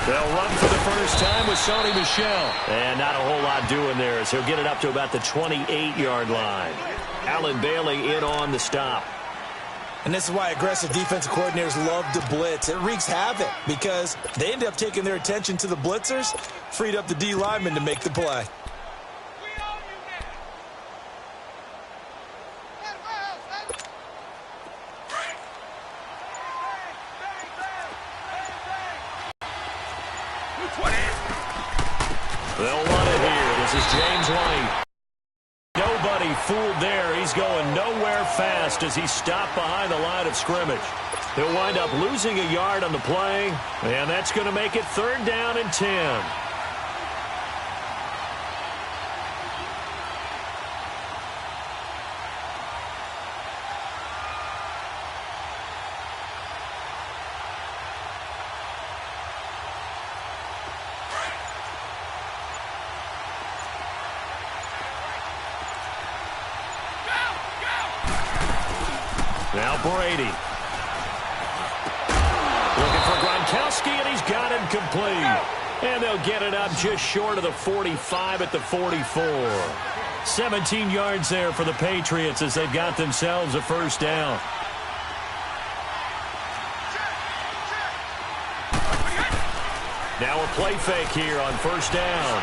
They'll run for the first time with Sony Michel. And not a whole lot doing there as he'll get it up to about the 28-yard line. Alan Bailey in on the stop. And this is why aggressive defensive coordinators love to blitz. It wreaks havoc because they end up taking their attention to the blitzers, freed up the D lineman to make the play. They'll run it here. This is James White. Nobody fooled there. He's going nowhere fast as he stopped behind the line of scrimmage. He'll wind up losing a yard on the play, and that's going to make it 3rd down and 10. Now Brady. Looking for Gronkowski, and he's got it complete. And they'll get it up just short of the 45 at the 44. 17 yards there for the Patriots as they've got themselves a first down. Now a play fake here on first down.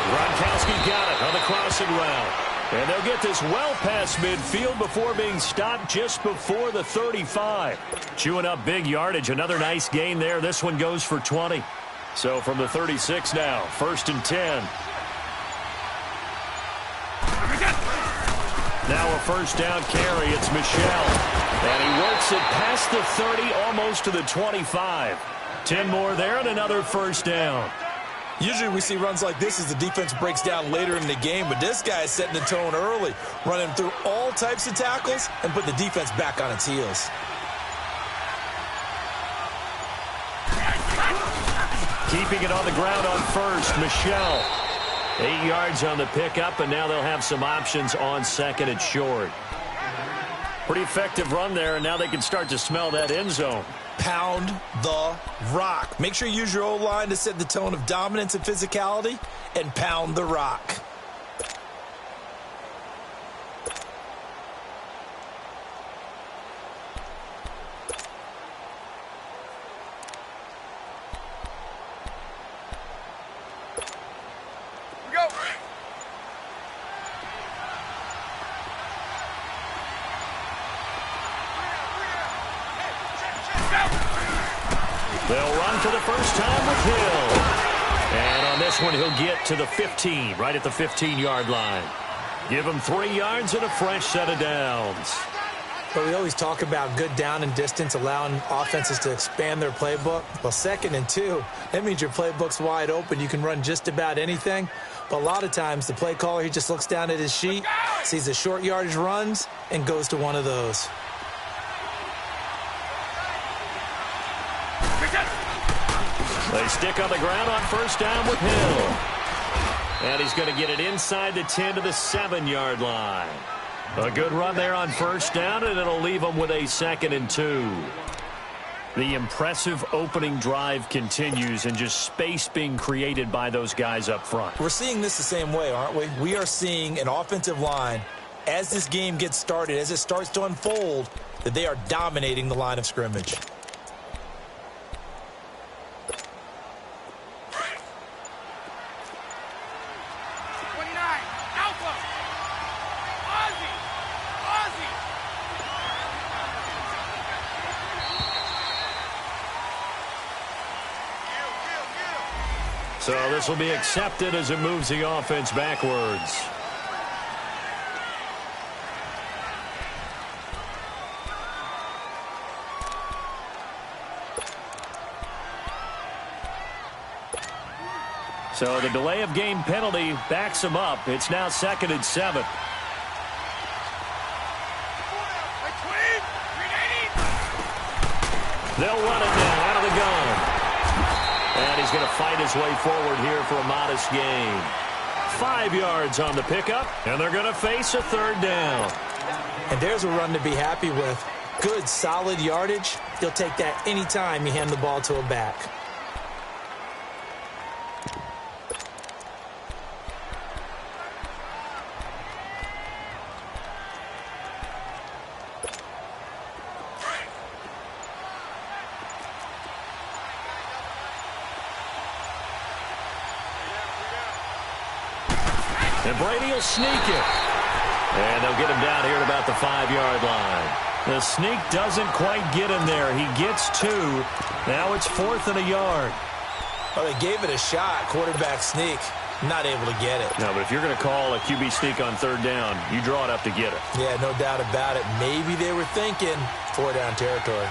Gronkowski got it on the crossing route. And they'll get this well past midfield before being stopped just before the 35. Chewing up big yardage. Another nice gain there. This one goes for 20. So from the 36 now, 1st and 10. Now a first down carry. It's Michel. And he works it past the 30, almost to the 25. 10 more there and another first down. Usually we see runs like this as the defense breaks down later in the game, but this guy is setting the tone early, running through all types of tackles and put the defense back on its heels. Keeping it on the ground on first, Michel. 8 yards on the pickup, and now they'll have some options on 2nd and short. Pretty effective run there, and now they can start to smell that end zone. Pound the rock. Make sure you use your O-line to set the tone of dominance and physicality, and pound the rock. They'll run for the first time with Hill. And on this one, he'll get to the 15, right at the 15-yard line. Give him 3 yards and a fresh set of downs. But we always talk about good down and distance, allowing offenses to expand their playbook. Well, 2nd and 2, that means your playbook's wide open. You can run just about anything. But a lot of times, the play caller, he just looks down at his sheet, sees the short yardage runs, and goes to one of those. They stick on the ground on first down with Hill. And he's going to get it inside the 10 to the 7-yard line. A good run there on first down, and it'll leave them with a 2nd and 2. The impressive opening drive continues, and just space being created by those guys up front. We're seeing this the same way, aren't we? We are seeing an offensive line, as this game gets started, as it starts to unfold, that they are dominating the line of scrimmage. So this will be accepted as it moves the offense backwards. So the delay of game penalty backs them up. It's now 2nd and 7. They'll run it now out of the gun. And he's he's going to fight his way forward here for a modest gain. 5 yards on the pickup, and they're going to face a third down. And there's a run to be happy with. Good, solid yardage. You'll take that anytime you hand the ball to a back. And Brady will sneak it. And they'll get him down here at about the 5-yard line. The sneak doesn't quite get him there. He gets 2. Now it's 4th and a yard. Well, they gave it a shot. Quarterback sneak. Not able to get it. No, but if you're going to call a QB sneak on third down, you draw it up to get it. Yeah, no doubt about it. Maybe they were thinking 4-down territory.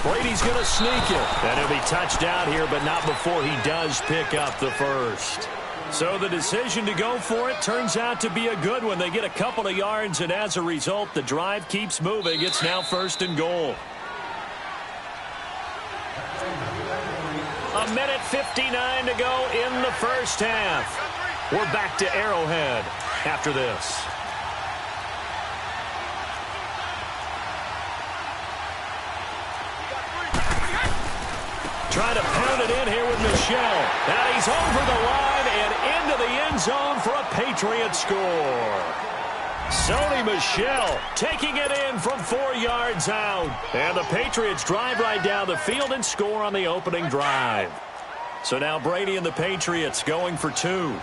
Brady's going to sneak it. And he'll be touched out here, but not before he does pick up the first. So the decision to go for it turns out to be a good one. They get a couple of yards, and as a result, the drive keeps moving. It's now 1st and goal. 1:59 to go in the first half. We're back to Arrowhead after this. Trying to pound it in here with Michel. And he's over the line and into the end zone for a Patriot score. Sony Michel taking it in from 4 yards out. And the Patriots drive right down the field and score on the opening drive. So now Brady and the Patriots going for 2.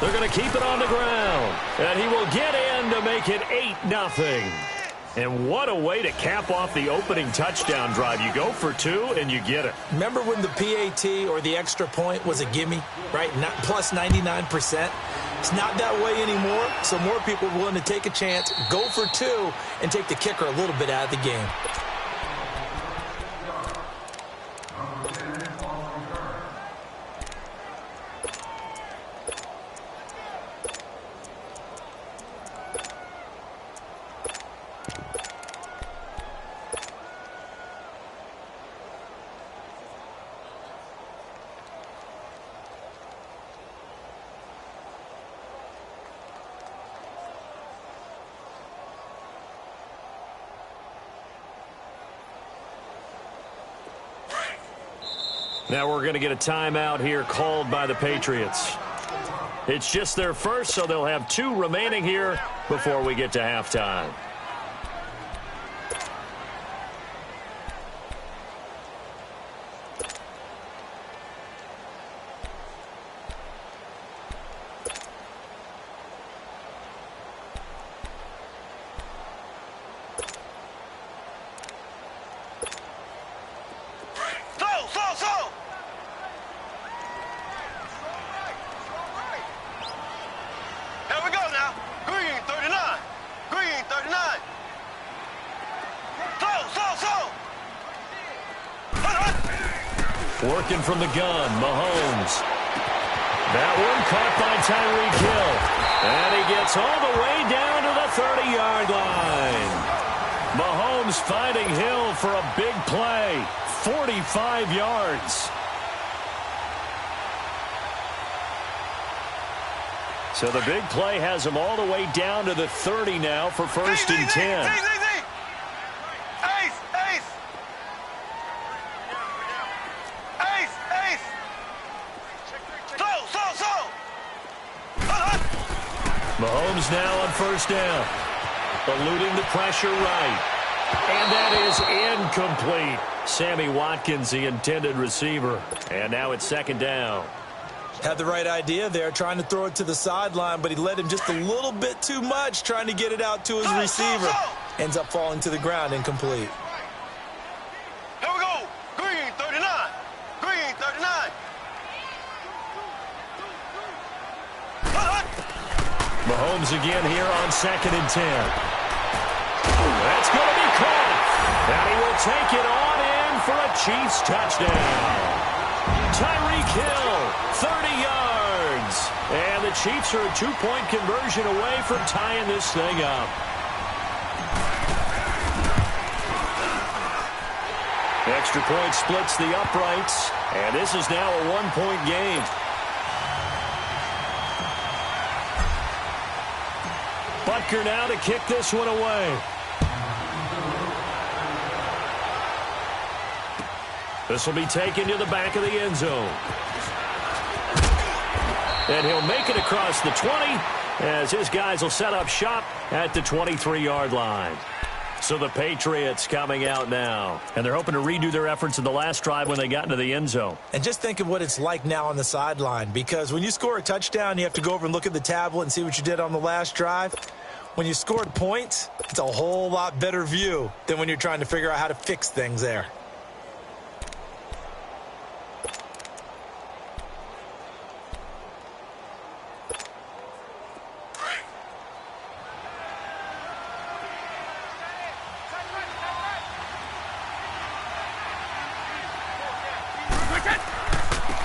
They're going to keep it on the ground. And he will get in to make it 8-0. And what a way to cap off the opening touchdown drive. You go for 2 and you get it. Remember when the PAT or the extra point was a gimme, right? Plus 99%. It's not that way anymore, so more people are willing to take a chance, go for 2, and take the kicker a little bit out of the game. Now we're going to get a timeout here called by the Patriots. It's just their first, so they'll have 2 remaining here before we get to halftime. Working from the gun, Mahomes. That one caught by Tyreek Hill. And he gets all the way down to the 30-yard line. Mahomes finding Hill for a big play. 45 yards. So the big play has him all the way down to the 30 now for 1st and 10. Mahomes now on 1st down. Eluding the pressure right. And that is incomplete. Sammy Watkins, the intended receiver. And now it's 2nd down. Had the right idea there, trying to throw it to the sideline, but he led him just a little bit too much, trying to get it out to his receiver. Ends up falling to the ground, incomplete. Here we go. Green 39. Green 39. Mahomes again here on 2nd and 10. That's going to be caught. And he will take it on in for a Chiefs touchdown. Tyreek Hill, 30 yards. And the Chiefs are a 2-point conversion away from tying this thing up. Extra point splits the uprights, and this is now a one-point game. Butker now to kick this one away. This will be taken to the back of the end zone. And he'll make it across the 20 as his guys will set up shop at the 23-yard line. So the Patriots coming out now. And they're hoping to redo their efforts in the last drive when they got into the end zone. And just think of what it's like now on the sideline, because when you score a touchdown, you have to go over and look at the tablet and see what you did on the last drive. When you scored points, it's a whole lot better view than when you're trying to figure out how to fix things there.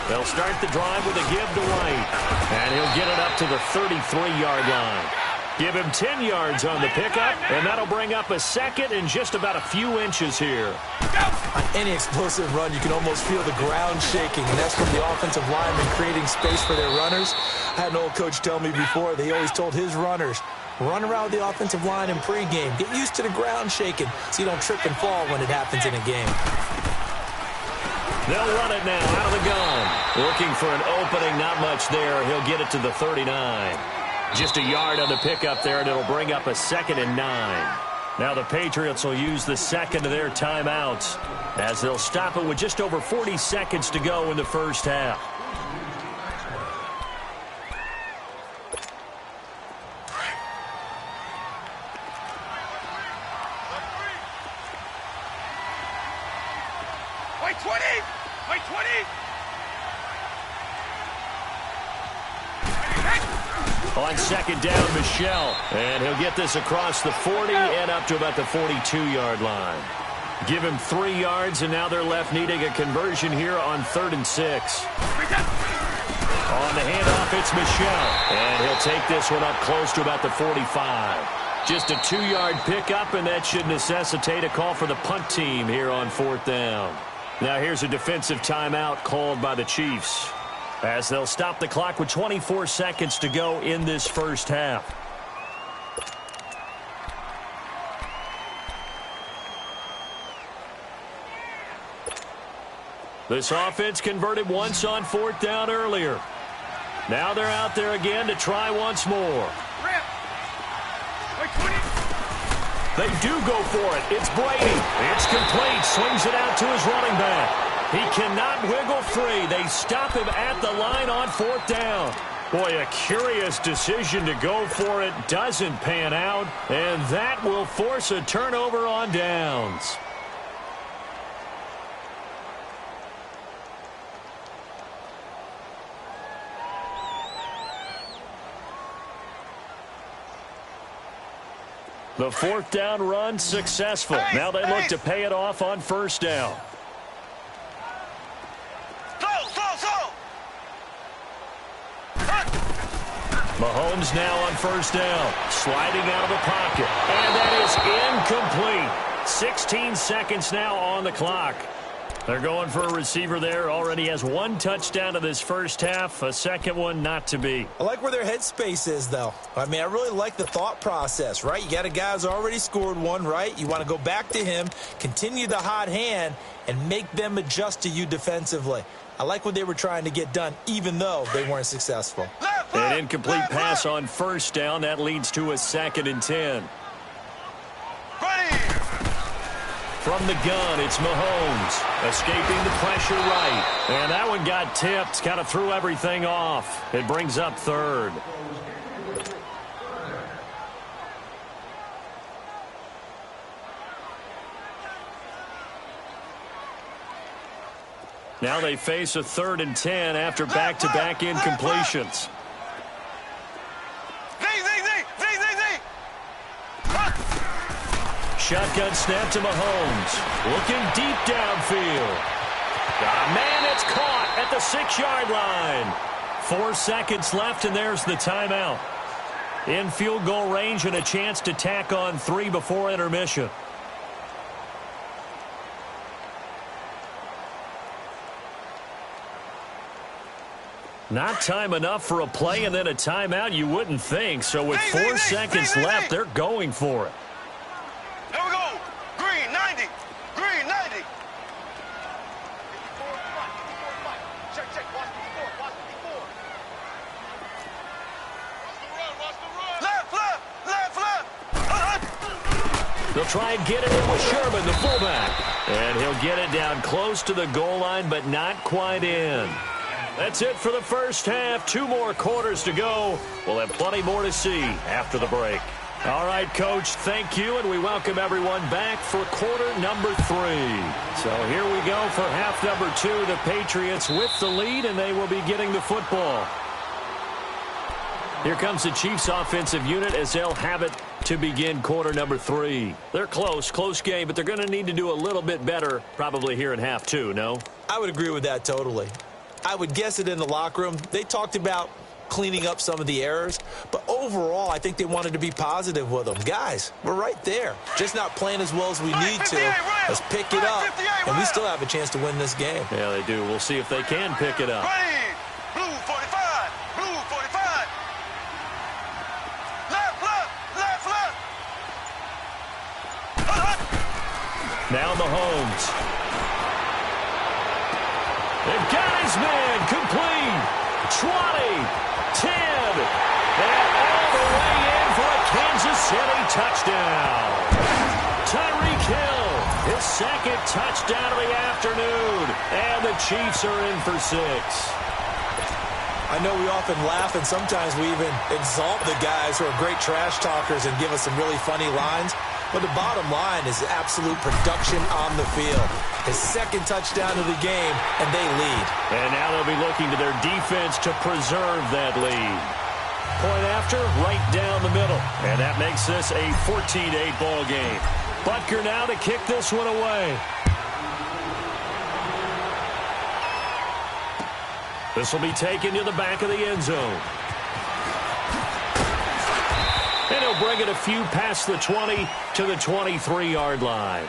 They'll start the drive with a give to White. And he'll get it up to the 33-yard line. Give him 10 yards on the pickup, and that'll bring up a second and just about a few inches here. On any explosive run, you can almost feel the ground shaking, and that's from the offensive linemen creating space for their runners. I had an old coach tell me before that he always told his runners, run around with the offensive line in pregame. Get used to the ground shaking so you don't trip and fall when it happens in a game. They'll run it now out of the gun. Looking for an opening, not much there. He'll get it to the 39. Just a yard on the pickup there, and it'll bring up a 2nd and 9. Now the Patriots will use the second of their timeouts as they'll stop it with just over 40 seconds to go in the first half. Wait 20! Wait 20! On second down, Michelle. And he'll get this across the 40 and up to about the 42-yard line. Give him 3 yards, and now they're left needing a conversion here on 3rd and 6. On the handoff, it's Michelle. And he'll take this one up close to about the 45. Just a 2-yard pickup, and that should necessitate a call for the punt team here on 4th down. Now here's a defensive timeout called by the Chiefs, as they'll stop the clock with 24 seconds to go in this first half. This offense converted once on 4th down earlier. Now they're out there again to try once more. They do go for it. It's Brady. It's complete. Swings it out to his running back. He cannot wiggle free. They stop him at the line on 4th down. Boy, a curious decision to go for it. Doesn't pan out. And that will force a turnover on downs. The 4th down run successful. Now they look to pay it off on 1st down. Mahomes now on 1st down, sliding out of the pocket. And that is incomplete. 16 seconds now on the clock. They're going for a receiver there. Already has 1 touchdown in this first half. A second one not to be. I like where their headspace is, though. I mean, I really like the thought process, right? You got a guy who's already scored 1, right? You want to go back to him, continue the hot hand, and make them adjust to you defensively. I like what they were trying to get done, even though they weren't successful. An incomplete pass on 1st down. That leads to a 2nd and 10. From the gun, it's Mahomes, escaping the pressure right. And that one got tipped, kind of threw everything off. It brings up 3rd. Now they face a 3rd and 10 after back-to-back incompletions. Shotgun snap to Mahomes. Looking deep downfield. Man, it's caught at the 6-yard line. 4 seconds left, and there's the timeout. In field goal range and a chance to tack on 3 before intermission. Not time enough for a play and then a timeout, you wouldn't think. So with 4 seconds left, they're going for it. Here we go. Green 90. Green 90. Check. Watch the score. Watch the score. Watch the run. Left. They'll try and get it in with Sherman, the fullback. And he'll get it down close to the goal line, but not quite in. That's it for the first half. 2 more quarters to go. We'll have plenty more to see after the break. All right, Coach, thank you, and we welcome everyone back for quarter number 3. So here we go for half number 2. The Patriots with the lead, and they will be getting the football. Here comes the Chiefs offensive unit as they'll have it to begin quarter number 3. They're close game, but they're going to need to do a little bit better probably here in half 2, no? I would agree with that totally. I would guess it in the locker room. They talked about cleaning up some of the errors, but overall, I think they wanted to be positive with them. Guys, we're right there. Just not playing as well as we need to. Let's pick it up, and we still have a chance to win this game. Yeah, they do. We'll see if they can pick it up. Blue 45. Blue 45. Left. Now Mahomes. They've got his man complete. 20, 10, and all the way in for a Kansas City touchdown. Tyreek Hill, his second touchdown of the afternoon, and the Chiefs are in for 6. I know we often laugh, and sometimes we even exalt the guys who are great trash talkers and give us some really funny lines. But the bottom line is absolute production on the field. His second touchdown of the game, and they lead. And now they'll be looking to their defense to preserve that lead. Point after, right down the middle. And that makes this a 14-8 ball game. Butker now to kick this one away. This will be taken to the back of the end zone. And he'll bring it a few past the 20 to the 23-yard line.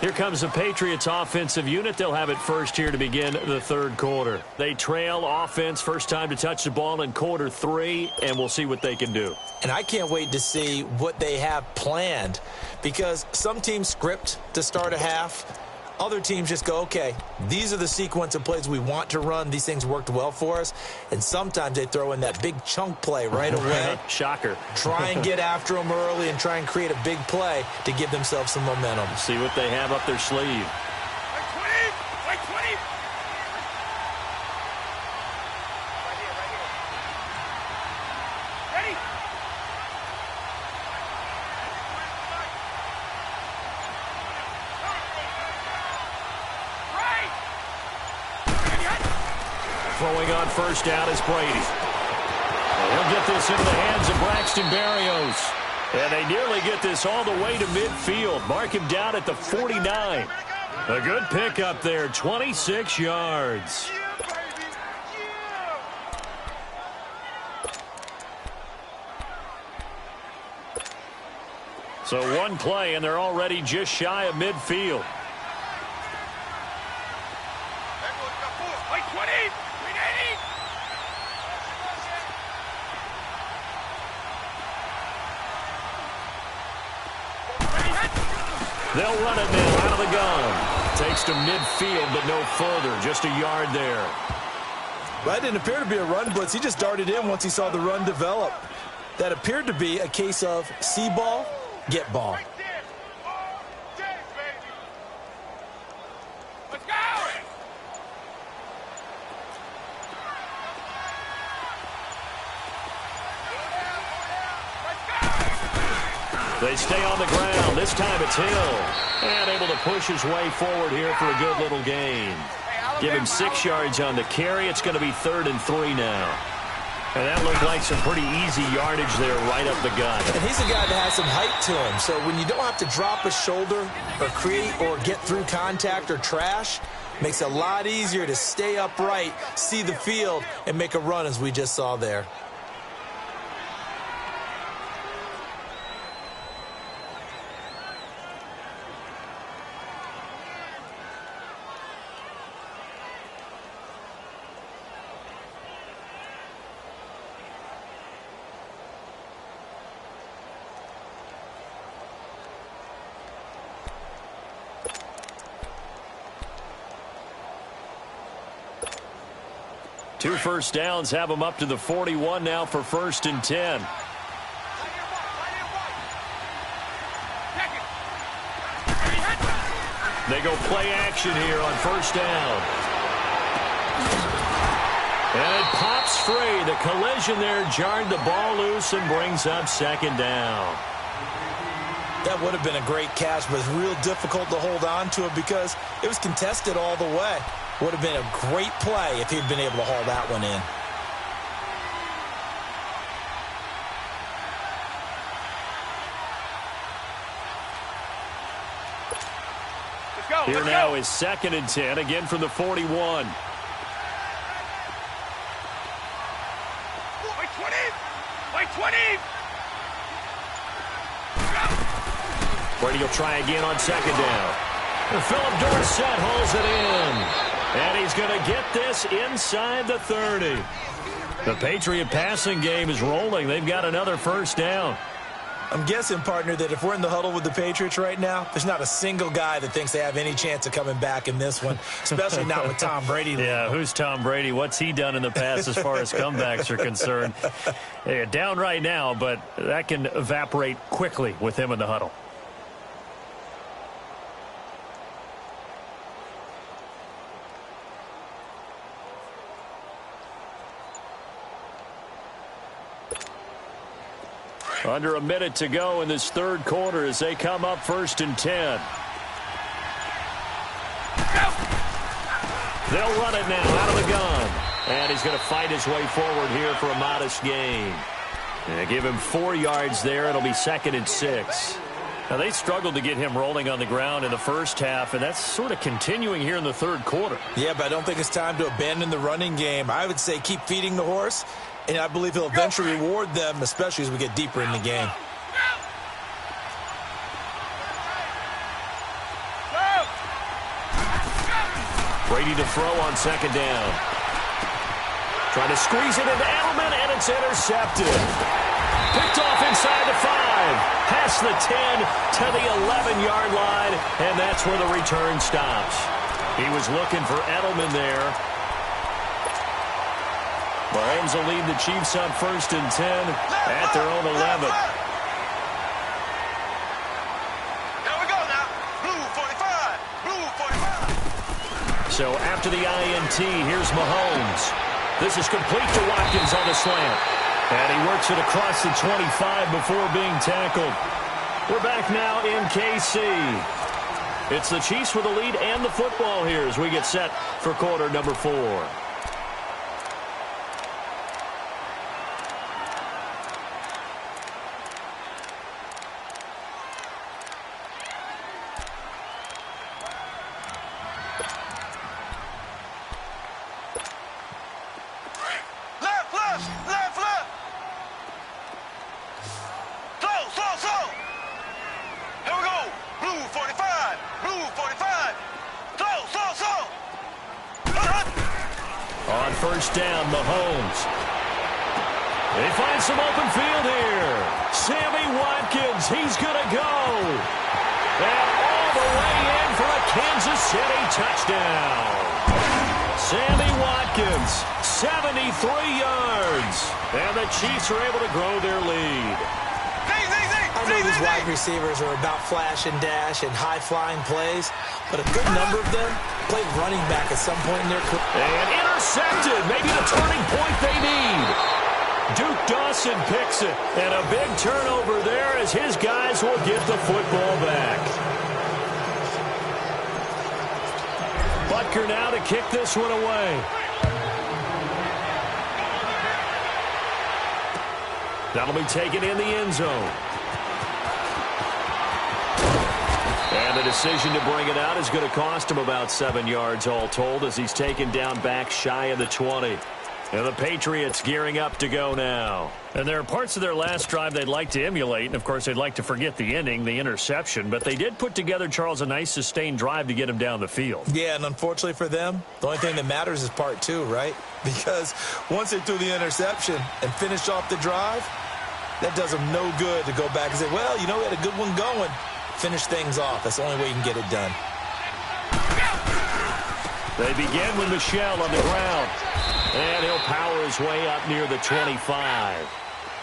Here comes the Patriots offensive unit. They'll have it first here to begin the third quarter. They trail offense first time to touch the ball in quarter 3, and we'll see what they can do. And I can't wait to see what they have planned, because some teams script to start a half. Other teams just go, okay, these are the sequence of plays we want to run. These things worked well for us. And sometimes they throw in that big chunk play right away. Shocker. Try and get after them early and try and create a big play to give themselves some momentum. See what they have up their sleeve. Right 20. Ready? Throwing on first down is Brady. And he'll get this into the hands of Braxton Berrios. And they nearly get this all the way to midfield. Mark him down at the 49. A good pickup there, 26 yards. So one play, and they're already just shy of midfield. Right 20. They'll run it now out of the gun. Takes to midfield, but no further. Just a yard there. That didn't appear to be a run blitz. He just darted in once he saw the run develop. That appeared to be a case of see ball, get ball. Let's go! They stay on the ground. This time it's Hill. And able to push his way forward here for a good little gain. Give him 6 yards on the carry. It's going to be 3rd and 3 now. And that looked like some pretty easy yardage there right up the gut. And he's a guy that has some height to him. So when you don't have to drop a shoulder or create or get through contact or trash, makes it a lot easier to stay upright, see the field, and make a run as we just saw there. 2 first downs have them up to the 41 now for 1st and 10. They go play action here on 1st down. And it pops free. The collision there jarred the ball loose and brings up 2nd down. That would have been a great catch, but it's real difficult to hold on to it because it was contested all the way. Would have been a great play if he'd been able to haul that one in. Here now is 2nd and 10, again from the 41. Wait 20! Wait 20! Brady will try again on 2nd down. And Philip Dorsett holds it in. And he's going to get this inside the 30. The Patriot passing game is rolling. They've got another 1st down. I'm guessing, partner, that if we're in the huddle with the Patriots right now, there's not a single guy that thinks they have any chance of coming back in this one, especially not with Tom Brady. Yeah, who's Tom Brady? What's he done in the past as far as comebacks are concerned? Down right now, but that can evaporate quickly with him in the huddle. Under a minute to go in this 3rd quarter as they come up 1st and 10. They'll run it now out of the gun. And he's going to fight his way forward here for a modest gain. And give him 4 yards there. It'll be 2nd and 6. Now, they struggled to get him rolling on the ground in the first half, and that's sort of continuing here in the 3rd quarter. Yeah, but I don't think it's time to abandon the running game. I would say keep feeding the horse. And I believe he'll eventually reward them, especially as we get deeper in the game. Brady to throw on 2nd down. Trying to squeeze it into Edelman, and it's intercepted. Picked off inside the 5. Past the 10 to the 11-yard line, and that's where the return stops. He was looking for Edelman there. Mahomes will lead the Chiefs on 1st and 10 at their own 11. Here we go now. Blue 45. Blue 45. So after the INT, here's Mahomes. This is complete to Watkins on the slant. And he works it across the 25 before being tackled. We're back now in KC. It's the Chiefs with the lead and the football here as we get set for quarter number 4. Down, Mahomes. They find some open field here. Sammy Watkins, he's going to go. And all the way in for a Kansas City touchdown. Sammy Watkins, 73 yards. And the Chiefs are able to grow their lead. I know these wide receivers are about flash and dash and high-flying plays, but a good number of them played running back at some point in their career. And intercepted, maybe the turning point they need. Duke Dawson picks it, and a big turnover there as his guys will get the football back. Butker now to kick this one away. That'll be taken in the end zone. And the decision to bring it out is going to cost him about 7 yards all told as he's taken down back shy of the 20. And the Patriots gearing up to go now. And there are parts of their last drive they'd like to emulate, and of course they'd like to forget the ending, the interception, but they did put together, Charles, a nice sustained drive to get him down the field. Yeah, and unfortunately for them, the only thing that matters is part 2, right? Because once they threw the interception and finished off the drive, that does them no good to go back and say, well, you know, we had a good one going. Finish things off. That's the only way you can get it done. They begin with Michel on the ground. And he'll power his way up near the 25.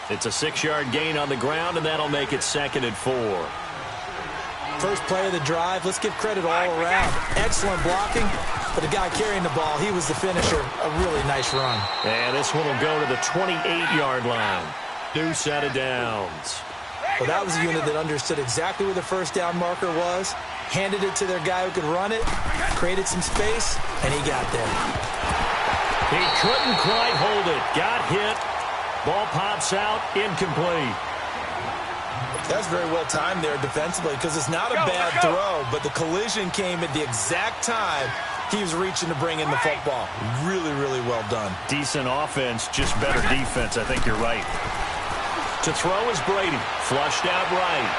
It's a 6-yard gain on the ground, and that'll make it 2nd and 4. First play of the drive, let's give credit all around. Excellent blocking, but the guy carrying the ball, he was the finisher. A really nice run. And this one will go to the 28-yard line. New set of downs. Well, that was a unit that understood exactly where the first down marker was, handed it to their guy who could run it, created some space, and he got there. He couldn't quite hold it. Got hit. Ball pops out. Incomplete. That's very well timed there defensively because it's not a bad throw, but the collision came at the exact time he was reaching to bring in the football. Really, really well done. Decent offense, just better defense. I think you're right. To throw is Brady. Flushed out right.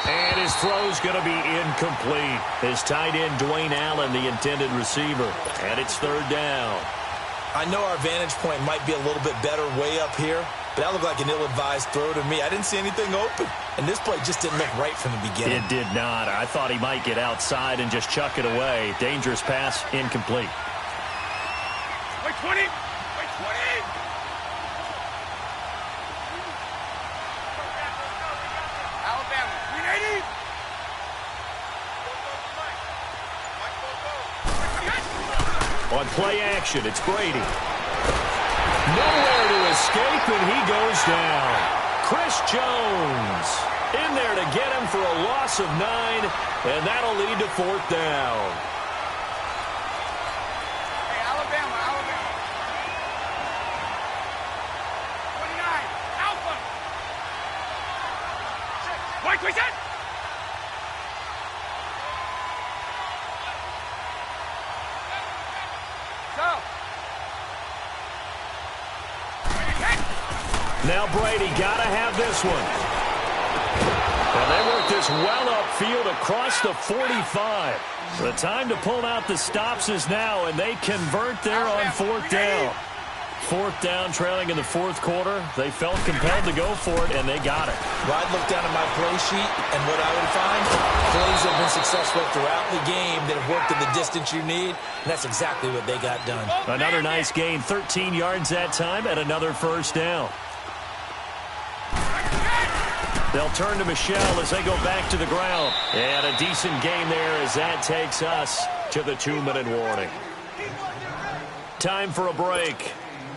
And his throw's going to be incomplete. His tight end, Dwayne Allen, the intended receiver. And it's 3rd down. I know our vantage point might be a little bit better way up here, but that looked like an ill-advised throw to me. I didn't see anything open, and this play just didn't look right from the beginning. It did not. I thought he might get outside and just chuck it away. Dangerous pass, incomplete. Wait, 20. Wait, 20. Alabama, 380. On play action, it's Brady. Nowhere to escape, and he goes down. Chris Jones in there to get him for a loss of 9, and that'll lead to 4th down. Hey, Alabama, Alabama. 29, Alpha. Wait, wait, that. Now Brady got to have this one. And they work this well upfield across the 45. The time to pull out the stops is now, and they convert there on 4th down. 4th down, trailing in the 4th quarter. They felt compelled to go for it, and they got it. Well, I'd look down at my play sheet, and what I would find, plays have been successful throughout the game that have worked in the distance you need, and that's exactly what they got done. Another nice gain, 13 yards that time, and another 1st down. They'll turn to Michel as they go back to the ground. And a decent game there as that takes us to the 2-minute warning. Time for a break.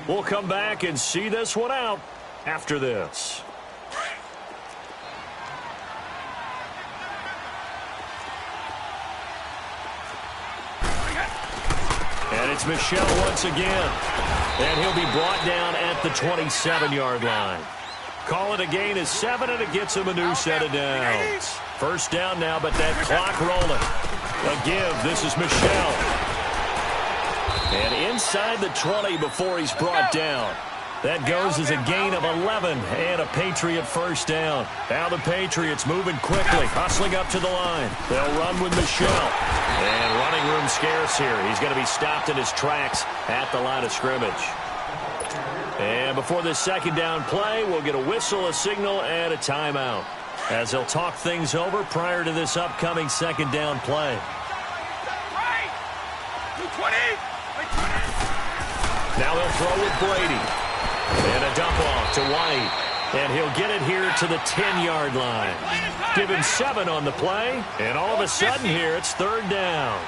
We'll come back and see this one out after this. And it's Michel once again. And he'll be brought down at the 27-yard line. Call it a gain of 7, and it gets him a new set of downs. 1st down now, but that clock rolling. A give. This is Michel. And inside the 20 before he's brought down. That goes as a gain of 11 and a Patriot 1st down. Now the Patriots moving quickly, hustling up to the line. They'll run with Michel. And running room scarce here. He's going to be stopped in his tracks at the line of scrimmage. And before this 2nd down play, we'll get a whistle, a signal, and a timeout as they'll talk things over prior to this upcoming 2nd down play. Now they'll throw with Brady. And a dump off to White. And he'll get it here to the 10-yard line. Give him 7 on the play. And all of a sudden here, it's 3rd down.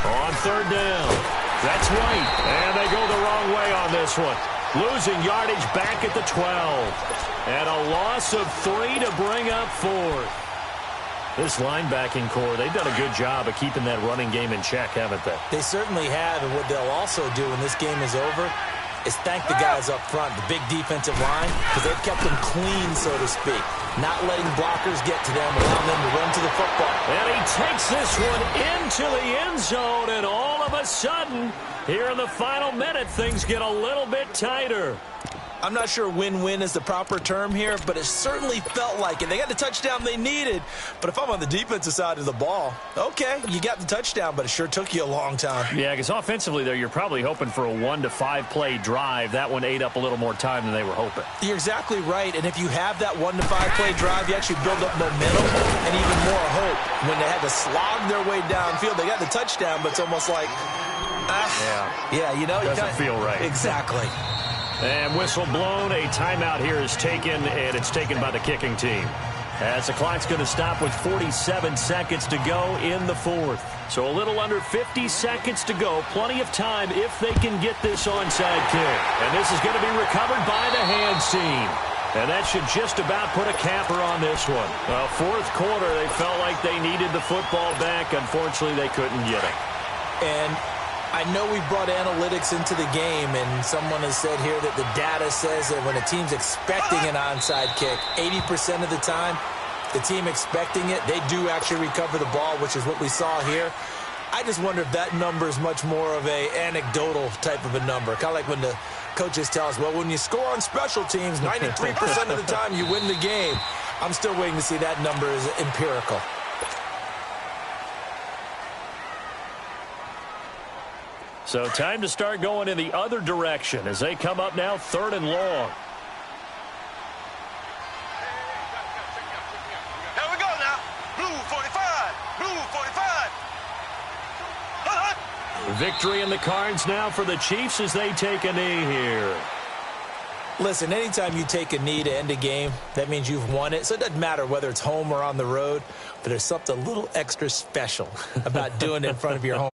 On 3rd down, that's White, and they go the wrong way on this one. Losing yardage back at the 12. And a loss of 3 to bring up 4th. This linebacking core, they've done a good job of keeping that running game in check, haven't they? They certainly have, and what they'll also do when this game is over is thank the guys up front, the big defensive line, because they've kept them clean, so to speak. Not letting blockers get to them, allowing them to run to the football. And he takes this one into the end zone, and all of a sudden, here in the final minute, things get a little bit tighter. I'm not sure win-win is the proper term here, but it certainly felt like it. They got the touchdown they needed, but if I'm on the defensive side of the ball, okay, you got the touchdown, but it sure took you a long time. Yeah, because offensively there, you're probably hoping for a 1 to 5 play drive. That one ate up a little more time than they were hoping. You're exactly right, and if you have that 1 to 5 play drive, you actually build up momentum and even more hope. When they had to slog their way downfield, they got the touchdown, but it's almost like, yeah, you know, doesn't feel right. Exactly. And whistle blown, a timeout here is taken, and it's taken by the kicking team. As the clock's going to stop with 47 seconds to go in the fourth. So a little under 50 seconds to go. Plenty of time if they can get this onside kick. And this is going to be recovered by the hands team. And that should just about put a capper on this one. Fourth quarter, they felt like they needed the football back. Unfortunately, they couldn't get it. And I know we brought analytics into the game, and someone has said here that the data says that when a team's expecting an onside kick, 80% of the time, the team expecting it, they do actually recover the ball, which is what we saw here. I just wonder if that number is much more of a anecdotal type of a number, kind of like when the coaches tell us, well, when you score on special teams, 93% of the time you win the game. I'm still waiting to see that number is empirical. So time to start going in the other direction as they come up now 3rd and long. Here we go now. Blue 45. Blue 45. Victory in the cards now for the Chiefs as they take a knee here. Listen, anytime you take a knee to end a game, that means you've won it. So it doesn't matter whether it's home or on the road, but there's something a little extra special about doing it in front of your home.